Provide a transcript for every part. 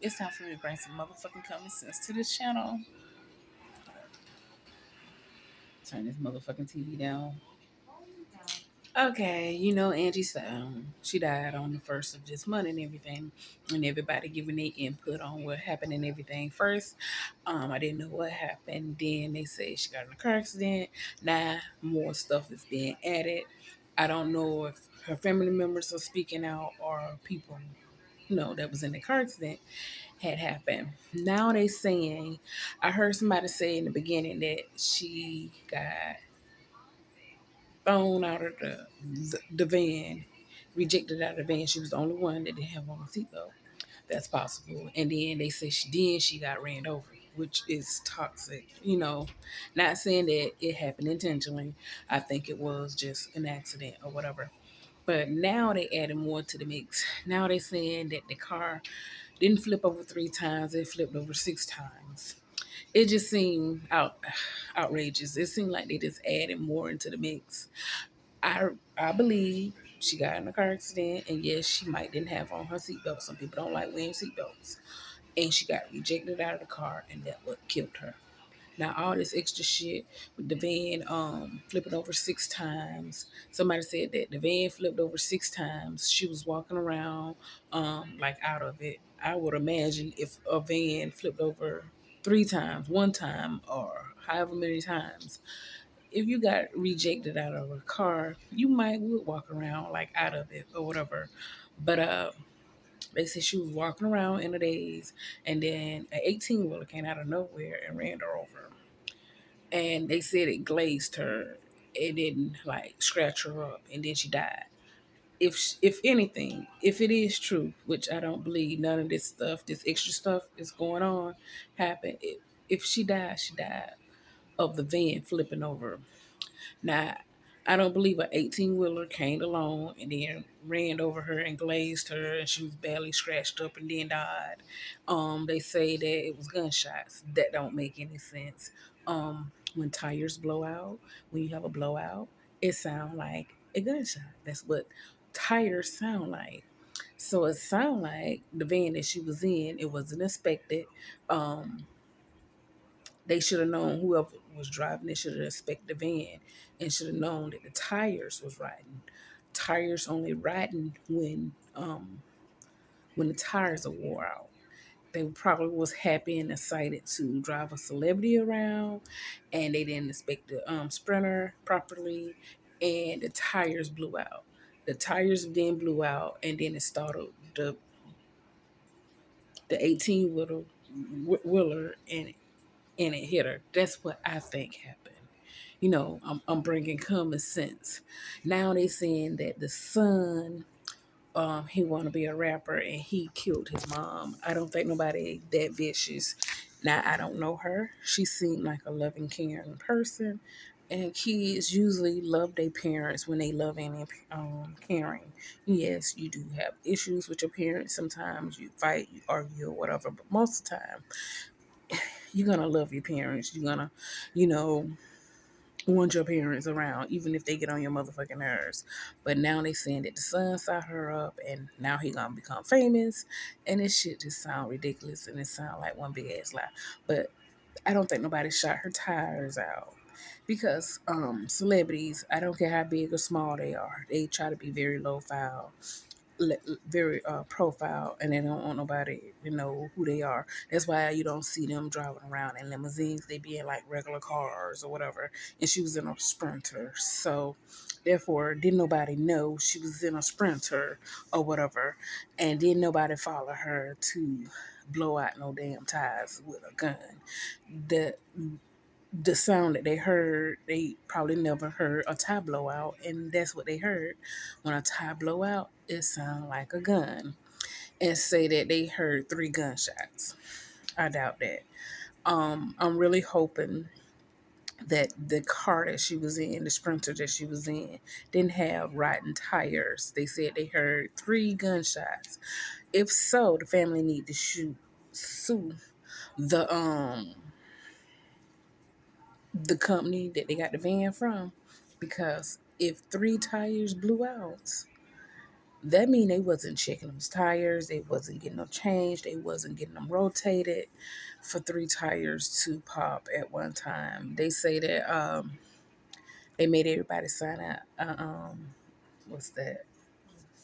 It's time for me to bring some motherfucking common sense to this channel. Turn this motherfucking TV down. Okay, Angie Stone. She died on the first of this month and everything, and everybody giving their input on what happened and everything. First, I didn't know what happened. Then they say she got in a car accident. Now more stuff is being added. I don't know if her family members are speaking out or people, that was in the car accident had happened. Now they saying, I heard somebody say in the beginning that she got thrown out of the van, rejected out of the van. She was the only one that didn't have on a seatbelt. That's possible. And then they say she got ran over, which is toxic. Not saying that it happened intentionally. I think it was just an accident or whatever. But now they added more to the mix. Now they saying that the car didn't flip over 3 times; it flipped over 6 times. It just seemed outrageous. It seemed like they just added more into the mix. I believe she got in a car accident, and yes, she might didn't have on her seatbelt. Some people don't like wearing seatbelts, and she got rejected out of the car, and that what killed her. Now all this extra shit with the van flipping over 6 times. Somebody said that the van flipped over 6 times. She was walking around like out of it. I would imagine if a van flipped over 3 times, one time, or however many times, if you got rejected out of a car, you would walk around like out of it or whatever. But they said she was walking around in a daze, and then an 18-wheeler came out of nowhere and ran her over. And they said it glazed her. It didn't like scratch her up, and then she died. If anything, if it is true, which I don't believe, none of this stuff, this extra stuff is going on, happened. If she died of the van flipping over. Now, I don't believe an 18-wheeler came along and then ran over her and glazed her, and she was badly scratched up and then died. They say that it was gunshots. That don't make any sense. When tires blow out, when you have a blowout, it sounds like a gunshot. That's what tires sound like. So it sounds like the van that she was in, it wasn't inspected. Um, they should have known, whoever was driving, they should have inspected the van and should have known that the tires was riding. Tires only riding when the tires are wore out. They probably was happy and excited to drive a celebrity around, and they didn't inspect the Sprinter properly, and the tires blew out. The tires then blew out, and then it started the 18-wheeler and it hit her. That's what I think happened. I'm bringing common sense. Now they saying that the son, he want to be a rapper and he killed his mom. I don't think nobody that vicious. Now I don't know her. She seemed like a loving, caring person, and kids usually love their parents when they loving and caring. Yes, you do have issues with your parents. Sometimes you fight, you argue, or whatever, but most of the time you're gonna love your parents. You're gonna, you know, want your parents around, even if they get on your motherfucking nerves. But now they saying that the son saw her up, and now he gonna become famous, and this shit just sound ridiculous, and it sound like one big ass lie. But I don't think nobody shot her tires out. Because celebrities, I don't care how big or small they are, they try to be very low file, very profile, and they don't want nobody to know who they are. That's why you don't see them driving around in limousines. They be in like regular cars or whatever. And she was in a Sprinter, so therefore didn't nobody know she was in a Sprinter or whatever, and didn't nobody follow her to blow out no damn tires with a gun. The sound that they heard, they probably never heard a tie blowout, and that's what they heard. When a tie blow out, it sounds like a gun. And say that they heard 3 gunshots. I doubt that. I'm really hoping that the car that she was in, the Sprinter that she was in, didn't have rotten tires. They said they heard 3 gunshots. If so, the family need to sue the the company that they got the van from, because if 3 tires blew out, That mean they wasn't checking them tires, they wasn't getting them changed, they wasn't getting them rotated for 3 tires to pop at one time. They say that they made everybody sign out. What's that?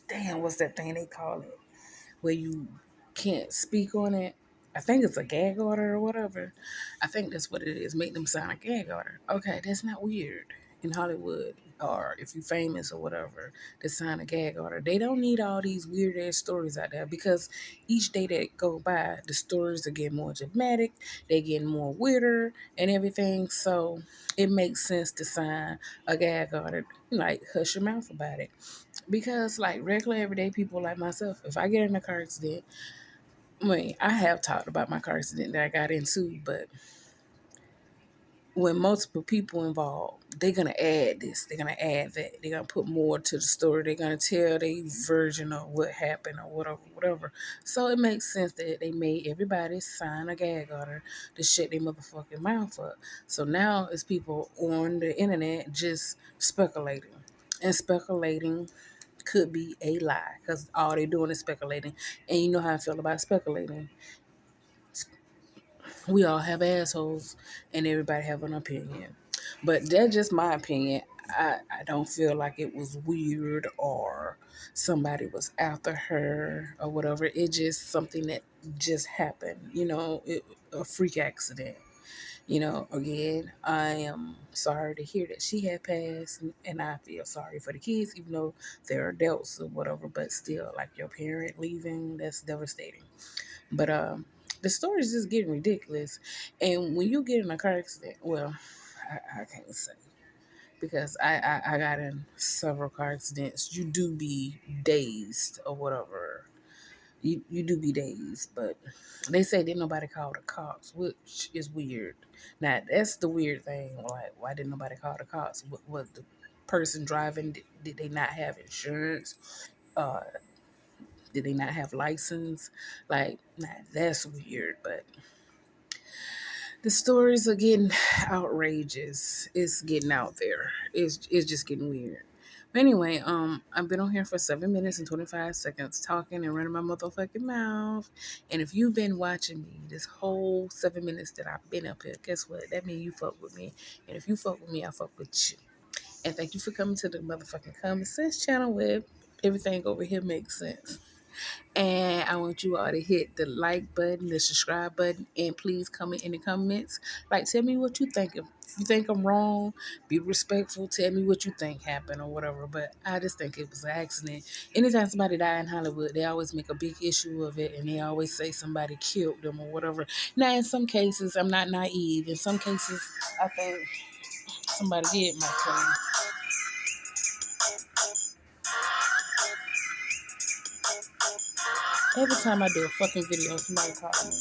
Damn, what's that thing they call it? Where you can't speak on it. I think it's a gag order or whatever. I think that's what it is. Make them sign a gag order. Okay, that's not weird in Hollywood, or if you're famous or whatever, to sign a gag order. They don't need all these weird ass stories out there, because each day that go by, the stories are getting more dramatic, they getting more weirder and everything. So it makes sense to sign a gag order. Like, hush your mouth about it. Because, like, regular everyday people like myself, if I get in a car accident, I mean, I have talked about my car accident that I got into, but when multiple people involved, they're gonna add this, they're gonna add that, they're gonna put more to the story, they're gonna tell their version of what happened or whatever, whatever. So it makes sense that they made everybody sign a gag order to shut their motherfucking mouth up. So now it's people on the internet just speculating. And speculating could be a lie, because all they're doing is speculating. And you know how I feel about speculating. We all have assholes and everybody have an opinion. But that's just my opinion. I don't feel like it was weird or somebody was after her or whatever. It's just something that just happened, a freak accident. Again, I am sorry to hear that she had passed, and I feel sorry for the kids, even though they're adults or whatever, but still, like, your parent leaving, that's devastating. But the story is just getting ridiculous. And when you get in a car accident, well, I can't say, because I got in several car accidents. You do be dazed or whatever. You do be dazed, but they say didn't nobody call the cops, which is weird. Now that's the weird thing. Like, why didn't nobody call the cops? What was the person driving? Did they not have insurance? Uh, did they not have license? Like, nah, that's weird. But the stories are getting outrageous. It's getting out there. It's just getting weird. But anyway, I've been on here for 7 minutes and 25 seconds talking and running my motherfucking mouth. And if you've been watching me this whole 7 minutes that I've been up here, guess what? That means you fuck with me. And if you fuck with me, I fuck with you. And thank you for coming to the motherfucking Common Sense channel, where everything over here makes sense. And I want you all to hit the like button, the subscribe button, and please comment in the comments. Like, tell me what you think. If you think I'm wrong, be respectful. Tell me what you think happened or whatever. But I just think it was an accident. Anytime somebody die in Hollywood, they always make a big issue of it, and they always say somebody killed them or whatever. Now, in some cases, I'm not naive. In some cases, I think somebody did my thing. Every time I do a fucking video, somebody calls me.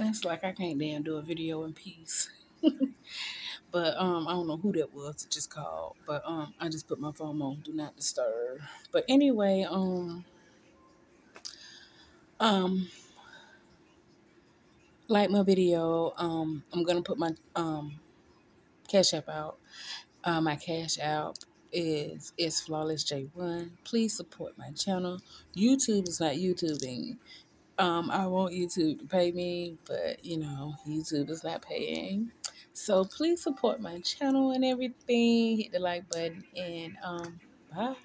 It's like I can't damn do a video in peace. But I don't know who that was that just called. But I just put my phone on do not disturb. But anyway, um like my video, I'm gonna put my cash app out. My cash app is flawless J1. Please support my channel. YouTube is not YouTubing. I want YouTube to pay me, but YouTube is not paying. So please support my channel and everything. Hit the like button, and bye.